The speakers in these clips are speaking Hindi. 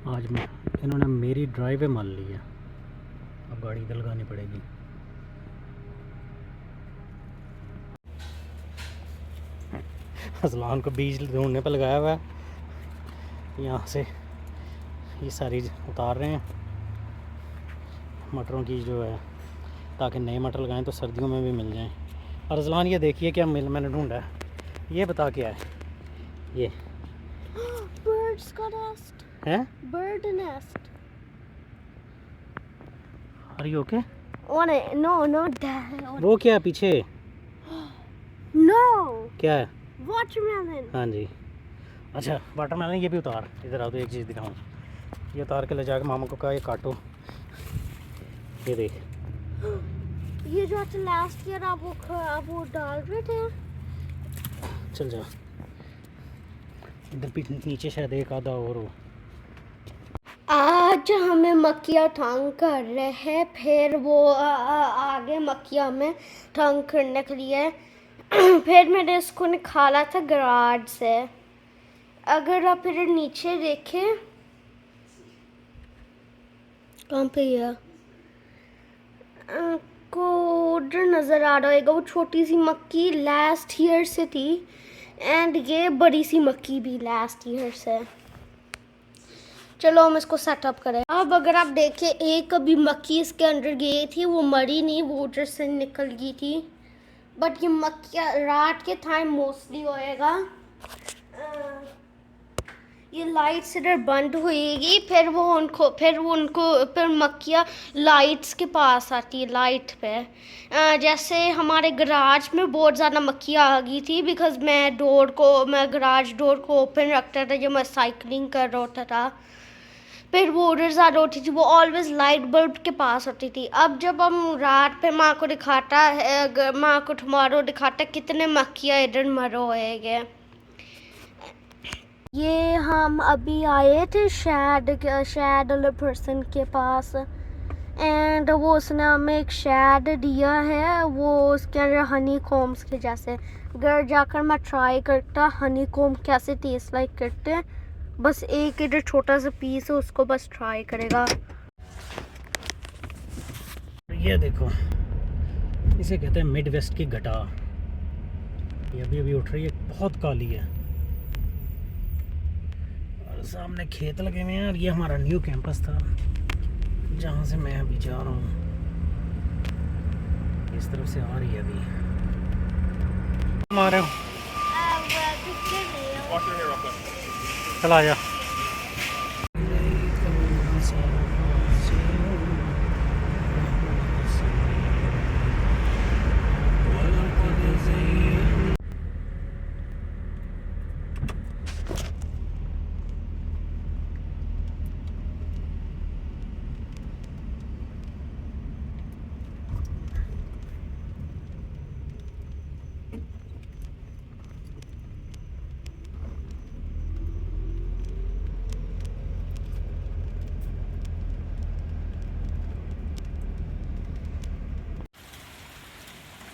आज मैं इन्होंने मेरी ड्राइव मान ली है, अब गाड़ी इधर लगानी पड़ेगी। असलान को बीज ढूंढने पर लगाया हुआ है। यहाँ से ये सारी उतार रहे हैं मटरों की जो है, ताकि नए मटर लगाएं तो सर्दियों में भी मिल जाएं। और असलान ये देखिए क्या मैंने ढूंढा है, ये बता क्या है ये? Bird's का nest. है Bird nest. Are you okay? No, not that. वो क्या है पीछे? No. क्या है? Watermelon. हाँ जी, अच्छा वाटरमेलन। ये भी उतार, इधर आओ तो एक चीज़ दिखाऊँ। ये उतार के ले जाकर मामा को कहा ये काटो। ये देख, ये जो अच्छा लास्ट ईयर आप वो डाल रहे थे। चल जा इधर नीचे शायद एक आधा और हो। आज हमें मक्खियाँ तंग कर रहे हैं, फिर वो आगे मक्खियाँ हमें तंग करने के लिए फिर मैंने इसको निकाला था गराज से। अगर आप फिर नीचे देखें, कहाँ पे है को उधर नज़र आ रहा होगा, वो छोटी सी मक्खी लास्ट ईयर से थी एंड ये बड़ी सी मक्खी भी लास्ट ईयर से। चलो हम इसको सेटअप करें। अब अगर आप देखें, एक अभी मक्खी इसके अंदर गई थी, वो मरी नहीं, वो उधर से निकल गई थी। बट ये मक्खियाँ रात के टाइम मोस्टली होएगा। ये लाइट्स इधर बंद होएगी, फिर मक्खियाँ लाइट्स के पास आती है, लाइट पे। जैसे हमारे गराज में बहुत ज़्यादा मक्खियाँ आ गई थी, बिकॉज मैं गराज डोर को ओपन रखता था जब मैं साइकिलिंग कर रहा होता था। फिर वो उधर ज़्यादा होती थी, वो ऑलवेज लाइट बल्ब के पास होती थी। अब जब हम रात पे माँ को टुमारो दिखाता कितने मक्खियाँ इधर मरो होएगे। ये हम अभी आए थे शैड वाले पर्सन के पास एंड वो उसने हमें एक शैड दिया है, वो उसके अंदर हनी कोम्स के जैसे। घर जाकर मैं ट्राई करता हनी कोम कैसे टेस्ट लाइक करते हैं। बस एक इधर छोटा सा पीस है, उसको बस ट्राई करेगा। ये देखो, इसे कहते हैं मिड वेस्ट की घटा। ये अभी अभी उठ रही है, बहुत काली है। और सामने खेत लगे हुए हैं। और ये हमारा न्यू कैंपस था जहाँ से मैं अभी जा रहा हूँ। इस तरफ से आ रही है अभी। आ रहे हो? चला जा।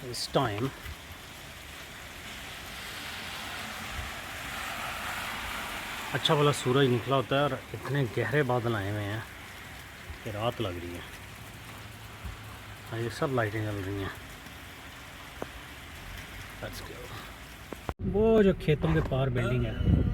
इस टाइम अच्छा वाला सूरज निकला होता है और इतने गहरे बादल आए हुए हैं कि रात लग रही है। और ये सब लाइटें जल रही हैं। वो जो खेतों के पार बिल्डिंग है,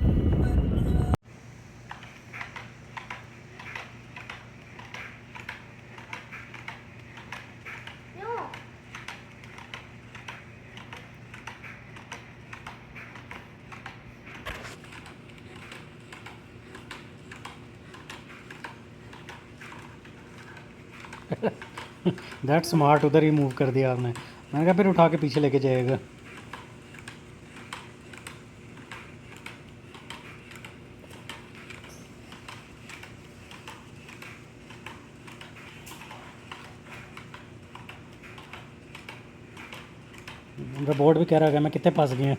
दैट स्मार्ट, उधर ही मूव कर दिया आपने। मैंने कहा फिर उठा के पीछे लेके जाएगा। बोर्ड भी कह रहा है मैं कितने पास गए हैं।